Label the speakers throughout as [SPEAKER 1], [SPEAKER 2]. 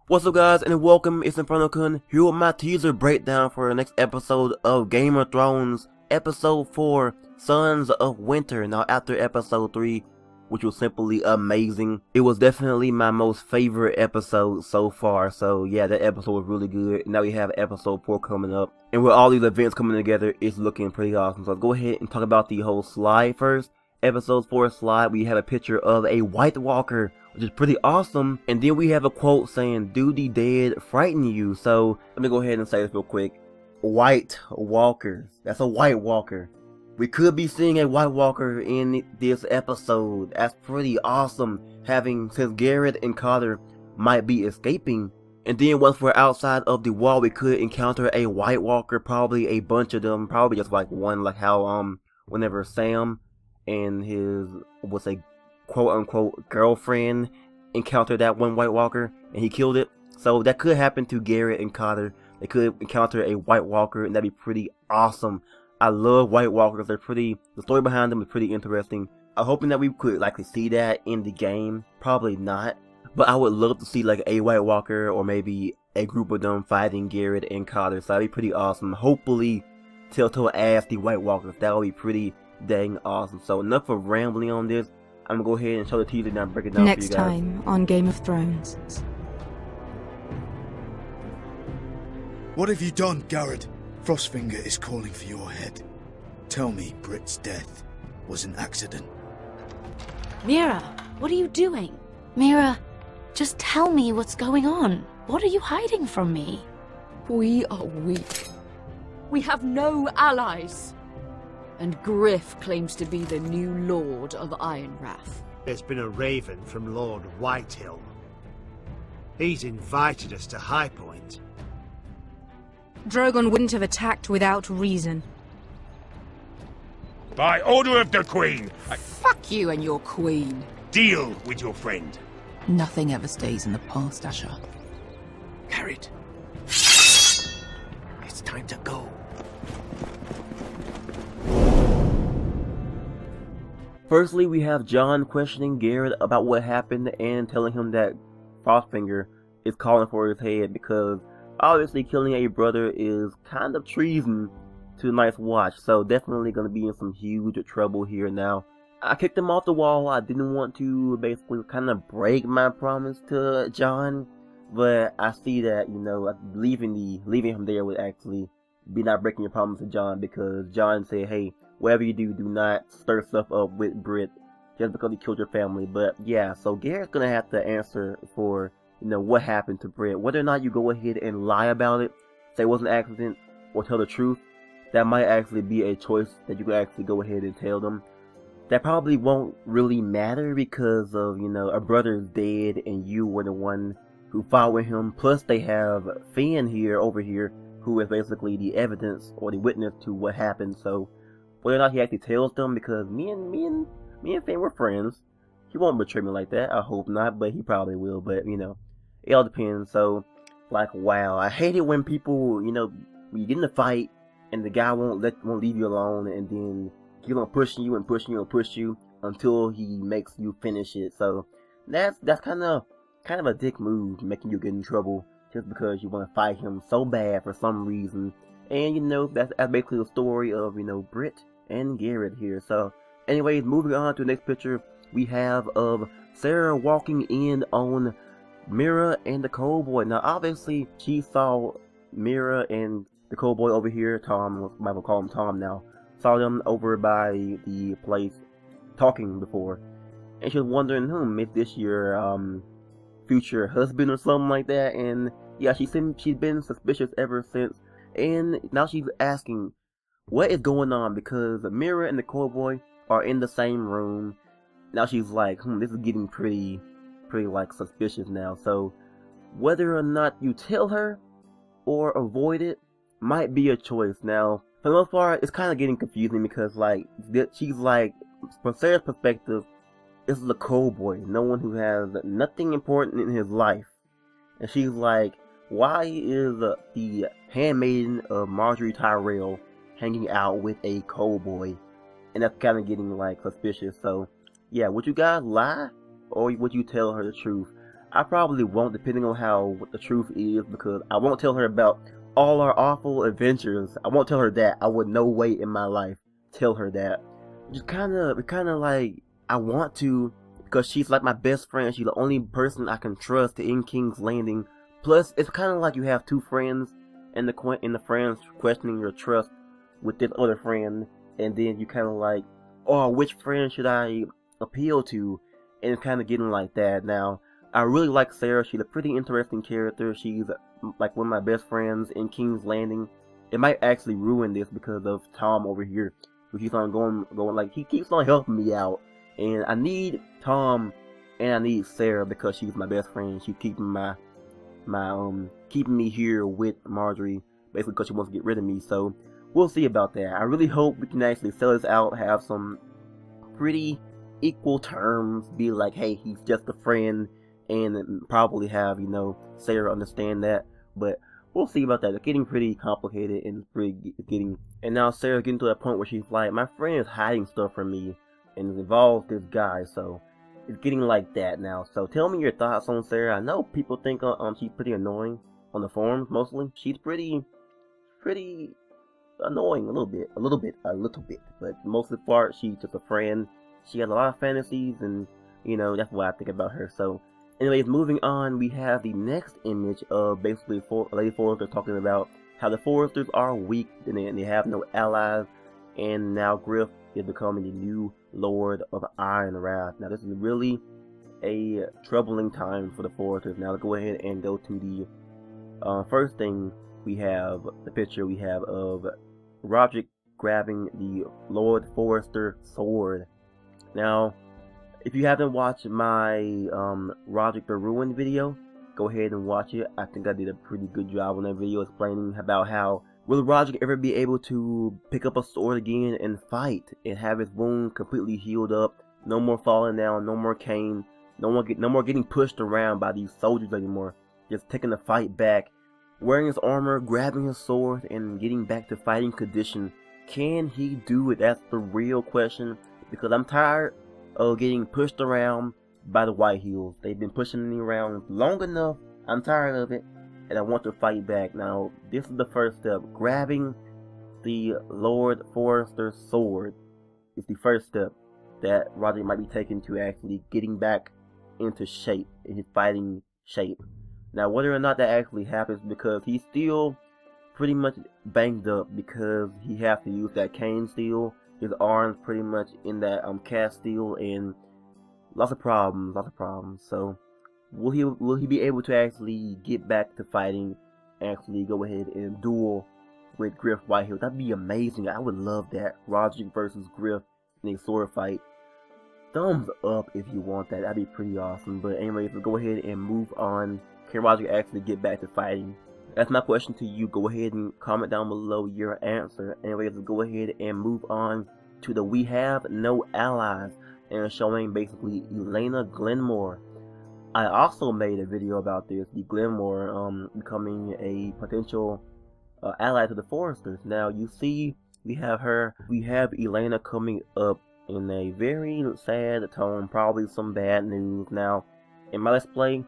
[SPEAKER 1] What's up guys, and welcome, it's InfernoKun here with my teaser breakdown for the next episode of Game of Thrones, episode 4, Sons of Winter. Now after episode 3, which was simply amazing, it was definitely my most favorite episode so far. So yeah, that episode was really good. Now we have episode 4 coming up, and with all these events coming together, it's looking pretty awesome. So let's go ahead and talk about the whole slide first. Episode 4 slide, we have a picture of a White Walker, which is pretty awesome, and then we have a quote saying, "Do the dead frighten you?" So let me go ahead and say this real quick. White Walkers, that's a White Walker. We could be seeing a White Walker in this episode. That's pretty awesome, since Gared and Cotter might be escaping, and then once we're outside of the wall, we could encounter a White Walker, probably a bunch of them, probably just like one, like how whenever Sam and his, what's a quote-unquote girlfriend encountered that one White Walker and he killed it. So that could happen to Gared and Cotter. They could encounter a White Walker, and that'd be pretty awesome. I love White Walkers. The story behind them is pretty interesting. I'm hoping that we could likely see that in the game. Probably not, but I would love to see like a White Walker or maybe a group of them fighting Gared and Cotter. So that'd be pretty awesome. Hopefully Telltale adds the White Walkers. That would be pretty dang awesome. So enough of rambling on this. I'm gonna go ahead and show the teaser and break it down for you guys.
[SPEAKER 2] Next time on Game of Thrones.
[SPEAKER 3] What have you done, Gared? Frostfinger is calling for your head. Tell me Britt's death was an accident.
[SPEAKER 4] Mera, what are you doing?
[SPEAKER 5] Mera, just tell me what's going on. What are you hiding from me?
[SPEAKER 4] We are weak. We have no allies. And Griff claims to be the new Lord of Ironrath.
[SPEAKER 6] There's been a raven from Lord Whitehill. He's invited us to High Point.
[SPEAKER 2] Drogon wouldn't have attacked without reason.
[SPEAKER 7] By order of the Queen,
[SPEAKER 4] Fuck you and your queen.
[SPEAKER 7] deal with your friend.
[SPEAKER 8] Nothing ever stays in the past, Asher.
[SPEAKER 6] Gared. It's time to go.
[SPEAKER 1] Firstly, we have Jon questioning Gared about what happened and telling him that Frostfinger is calling for his head because obviously killing a brother is kind of treason to the Night's Watch. So definitely going to be in some huge trouble here now. I kicked him off the wall. I didn't want to basically kind of break my promise to Jon, but I see that, you know, leaving him there would actually be not breaking your promise to Jon, because Jon said, hey, whatever you do, do not stir stuff up with Britt just because he killed your family. But yeah, so Gared's gonna have to answer for, you know, what happened to Britt. Whether or not you go ahead and lie about it, say it was an accident, or tell the truth, that might actually be a choice that you can actually go ahead and tell them. That probably won't really matter because of, you know, a brother is dead and you were the one who fought with him. Plus they have Finn over here, who is basically the evidence or the witness to what happened. So whether or not he actually tells them, because me and Finn were friends, he won't betray me like that. I hope not, but he probably will. But you know, it all depends. So like, wow, I hate it when people, you know, when you get in a fight and the guy won't leave you alone, and then keep on pushing you and pushing you and push you until he makes you finish it. So that's kind of a dick move, making you get in trouble just because you want to fight him so bad for some reason. And you know, that's basically the story of, you know, Britt and Gared here. So anyways, moving on to the next picture we have of Sarah walking in on Mera and the Cold Boy. Now obviously she saw Mera and the Cold Boy over here, Tom, might well call him Tom now, saw them over by the place talking before, and she was wondering, if this your future husband or something like that. And yeah, she's been suspicious ever since. And now she's asking what is going on, because Mera and the Cold Boy are in the same room. Now she's like, this is getting pretty like suspicious now. So whether or not you tell her or avoid it might be a choice. Now for the most part, it's kind of getting confusing because like she's like, from Sarah's perspective, this is a Cold Boy, no one who has nothing important in his life, and she's like, why is the handmaiden of Marjorie Tyrell hanging out with a Cold Boy? And that's kind of getting like suspicious. So yeah, would you guys lie or would you tell her the truth? I probably won't, depending on what the truth is, because I won't tell her about all our awful adventures. I won't tell her that. I would no way in my life tell her that. Just kind of like, I want to, because she's like my best friend. She's the only person I can trust in King's Landing. Plus, it's kind of like you have two friends, and the friends questioning your trust with this other friend, and then you kind of like, oh, which friend should I appeal to? And it's kind of getting like that. Now, I really like Sarah. She's a pretty interesting character. She's like one of my best friends in King's Landing. It might actually ruin this because of Tom over here, who keeps on going like, he keeps on helping me out. And I need Tom and I need Sarah because she's my best friend. She's keeping keeping me here with Marjorie, basically because she wants to get rid of me. So we'll see about that. I really hope we can actually sell this out, have some pretty equal terms, be like, hey, he's just a friend, and probably have, you know, Sarah understand that. But we'll see about that. It's getting pretty complicated and and now Sarah's getting to that point where she's like, my friend is hiding stuff from me and it involves this guy. So it's getting like that now. So tell me your thoughts on Sarah. I know people think she's pretty annoying on the forums mostly. She's pretty annoying a little bit, but most of the part she's just a friend. She has a lot of fantasies, and you know, that's what I think about her. So anyways, moving on, we have the next image of basically Lady Forrester talking about how the Forresters are weak and they have no allies, and now Griff is becoming the new Lord of Ironrath. Now this is really a troubling time for the Forresters. Now let's go ahead and go to the first thing. We have the picture we have of Rodrik grabbing the Lord Forrester sword. Now, if you haven't watched my Rodrik the Ruined video, go ahead and watch it. I think I did a pretty good job on that video explaining about how will Rodrik ever be able to pick up a sword again and fight and have his wound completely healed up, no more falling down, no more cane, no more getting pushed around by these soldiers anymore, just taking the fight back, wearing his armor, grabbing his sword, and getting back to fighting condition. Can he do it? That's the real question, because I'm tired of getting pushed around by the White Heels. They've been pushing me around long enough. I'm tired of it, and I want to fight back. Now, this is the first step. Grabbing the Lord Forrester's sword is the first step that Rodrik might be taking to actually getting back into shape, in his fighting shape. Now, whether or not that actually happens, because he's still pretty much banged up because he has to use that cane steel. His arms pretty much in that cast steel, and lots of problems. So will he be able to actually get back to fighting, actually go ahead and duel with Griff Whitehill? That'd be amazing. I would love that. Rodrik versus Griff in a sword fight. Thumbs up if you want that. That'd be pretty awesome. But anyways, we'll go ahead and move on. Can Rodrik actually get back to fighting? That's my question to you. Go ahead and comment down below your answer. Anyways, let's go ahead and move on to the We Have No Allies, and showing basically Elena Glenmore. I also made a video about this, the Glenmore becoming a potential ally to the Forresters. Now you see we have Elena coming up in a very sad tone, probably some bad news. Now in my let's play,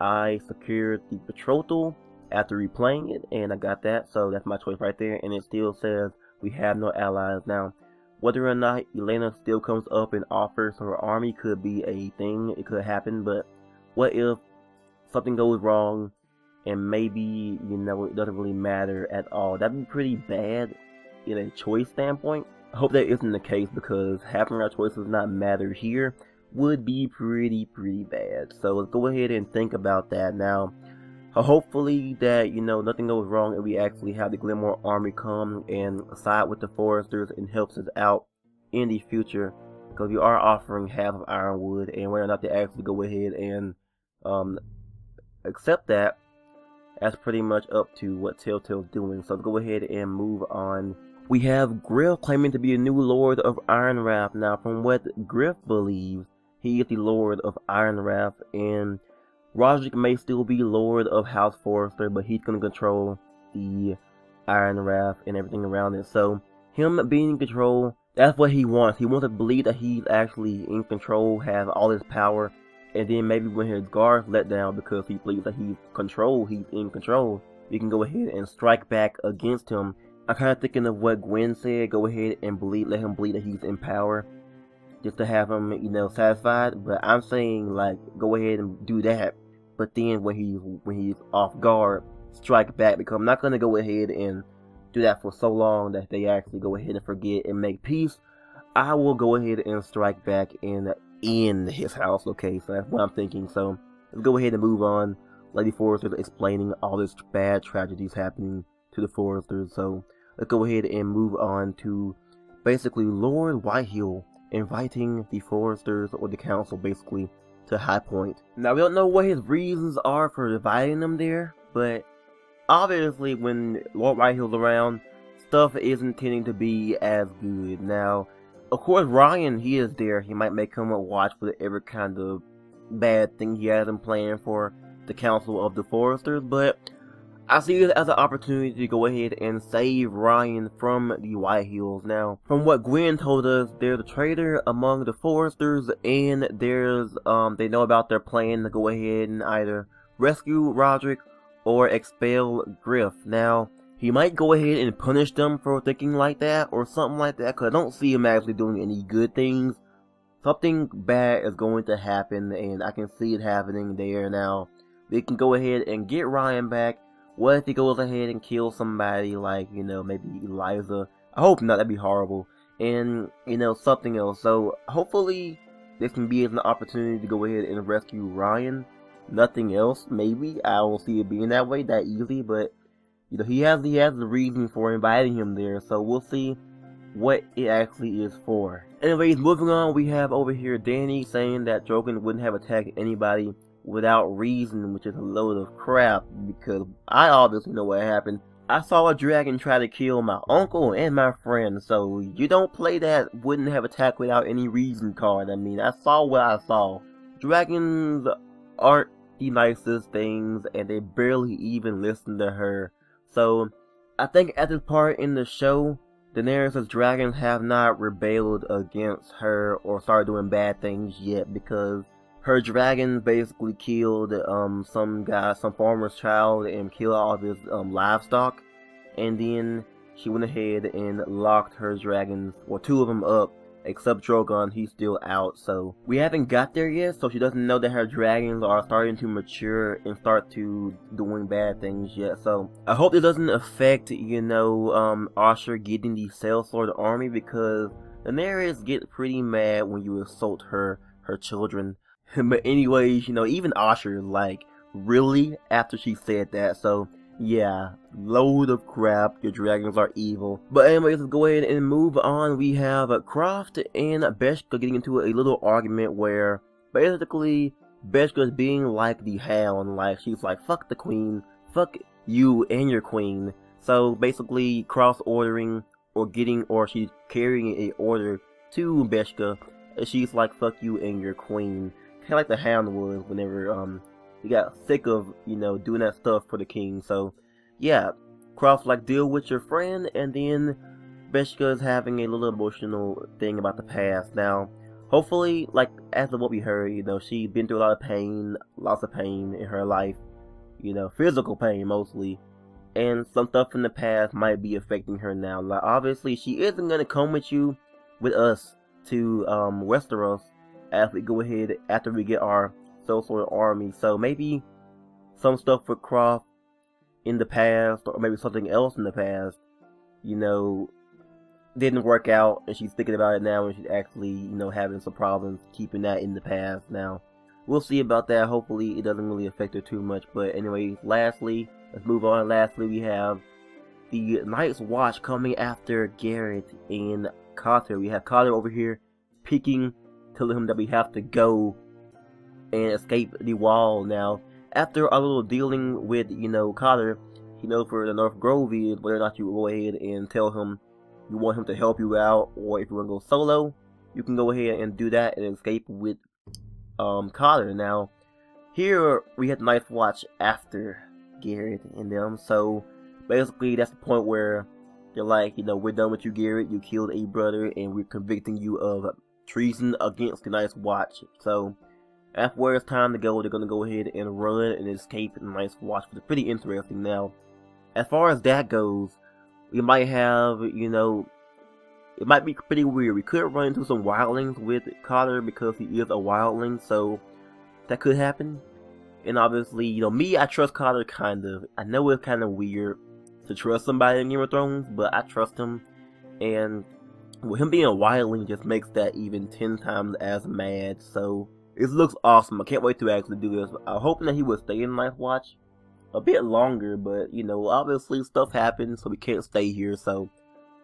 [SPEAKER 1] I secured the betrothal after replaying it, and I got that, so that's my choice right there. And it still says we have no allies. Now whether or not Elena still comes up and offers her army could be a thing, it could happen, but what if something goes wrong and maybe, you know, it doesn't really matter at all? That'd be pretty bad in a choice standpoint. I hope that isn't the case, because having our choices not matter here would be pretty bad. So let's go ahead and think about that now. Hopefully that, you know, nothing goes wrong and we actually have the Glenmore army come and side with the Forresters and helps us out in the future, because we are offering half of Ironwood, and whether or not they actually go ahead and accept that, that's pretty much up to what Telltale's doing. So let's go ahead and move on. We have Griff claiming to be a new Lord of Ironrath. Now, from what Griff believes, he is the Lord of Ironrath, and Rodrik may still be Lord of House Forrester, but he's going to control the Ironrath and everything around it. So him being in control, that's what he wants. He wants to believe that he's actually in control, has all his power, and then maybe when his guards let down because he believes that he's in control, we can go ahead and strike back against him. I'm kind of thinking of what Gwen said, go ahead and let him believe that he's in power, just to have him, satisfied. But I'm saying, like, go ahead and do that, but then when he's off guard, strike back, because I'm not going to go ahead and do that for so long that they actually go ahead and forget and make peace. I will go ahead and strike back and in his house. Okay, so that's what I'm thinking. So let's go ahead and move on. Lady Forrester is explaining all this bad tragedies happening to the Forresters. So let's go ahead and move on to basically Lord Whitehill inviting the Forresters, or the council basically, to High Point. Now we don't know what his reasons are for dividing them there, but obviously when Lord Whitehill's around, stuff isn't tending to be as good. Now, of course, Ryan, he is there. He might make him watch for every kind of bad thing he has in plan for the Council of the Foresters, but I see it as an opportunity to go ahead and save Ryan from the Whitehills. Now, from what Gwen told us, there's a traitor among the Foresters, and there's, they know about their plan to go ahead and either rescue Rodrik or expel Griff. Now, he might go ahead and punish them for thinking like that, or something like that, because I don't see him actually doing any good things. Something bad is going to happen, and I can see it happening there. Now, they can go ahead and get Ryan back. What if he goes ahead and kills somebody like, maybe Eliza? I hope not, that'd be horrible. And, something else. So, hopefully, this can be an opportunity to go ahead and rescue Ryan. Nothing else, maybe. I don't see it being that way, that easy, but he has the reason for inviting him there, so we'll see what it actually is for. Anyways, moving on, we have over here Danny saying that Drogon wouldn't have attacked anybody without reason, which is a load of crap, because I obviously know what happened. I saw a dragon try to kill my uncle and my friend, so you don't play that wouldn't have attacked without any reason card. I mean, I saw what I saw. Dragons aren't the nicest things, and they barely even listen to her. So, I think at this part in the show, Daenerys' dragons have not rebelled against her or started doing bad things yet, because her dragon basically killed some farmer's child and killed all of his livestock, and then she went ahead and locked her dragons, or two of them, up. Except Drogon, he's still out, so we haven't got there yet, so she doesn't know that her dragons are starting to mature and start to doing bad things yet. So I hope it doesn't affect, Asher getting the Sellsword army, because Daenerys get pretty mad when you assault her children. But anyways, even Asher, like, really, after she said that, so yeah, load of crap, your dragons are evil. But anyways, let's go ahead and move on. We have Croft and Beshka getting into a little argument where basically Beshka's being like the Hound, like she's like, fuck the queen, fuck you and your queen. So basically Croft's ordering or she's carrying a order to Beshka, and she's like, fuck you and your queen. Kinda like the Hound was whenever he got sick of, doing that stuff for the king. So, yeah, Croft's like, deal with your friend, and then Beshka is having a little emotional thing about the past. Now, hopefully, like, as of what we heard, she's been through a lot of pain, lots of pain in her life, physical pain mostly, and some stuff in the past might be affecting her now. Like, obviously, she isn't gonna come with us to Westeros as we go ahead after we get our Sellsword army. So maybe some stuff for Croft in the past, or maybe something else in the past, didn't work out, and she's thinking about it now, and she's actually, having some problems keeping that in the past. Now, we'll see about that. Hopefully, it doesn't really affect her too much. But anyways, lastly, let's move on. Lastly, we have the Night's Watch coming after Gared and Cotter. We have Cotter over here peeking, telling him that we have to go and escape the wall. Now, after a little dealing with, Cotter, he knows where the North Grove is, whether or not you go ahead and tell him you want him to help you out, or if you want to go solo, you can go ahead and do that and escape with Cotter. Now, here we have the Night's Watch after Gared and them, so basically that's the point where they're like, we're done with you, Gared, you killed a brother, and we're convicting you of treason against the Night's Watch. So After where it's time to go, they're gonna go ahead and run and escape in a nice watch, which is pretty interesting. Now, as far as that goes, we might have, you know, it might be pretty weird. We could run into some wildlings with Cotter because he is a wildling, so that could happen. And obviously, you know, me, I trust Cotter kind of. I know it's kind of weird to trust somebody in Game of Thrones, but I trust him. And with him being a wildling just makes that even 10 times as mad. So it looks awesome. I can't wait to actually do this. I'm hoping that he would stay in Night Watch a bit longer, but you know, obviously stuff happens, so we can't stay here. So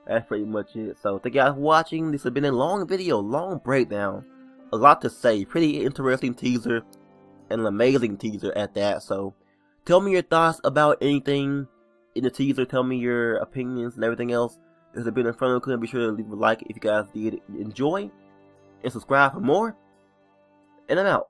[SPEAKER 1] that's pretty much it. So thank you guys for watching. This has been a long video, long breakdown, a lot to say, pretty interesting teaser, and an amazing teaser at that. So tell me your thoughts about anything in the teaser. Tell me your opinions and everything else. This has been InfernoKun. Be sure to leave a like if you guys did enjoy, and subscribe for more. And I'm out.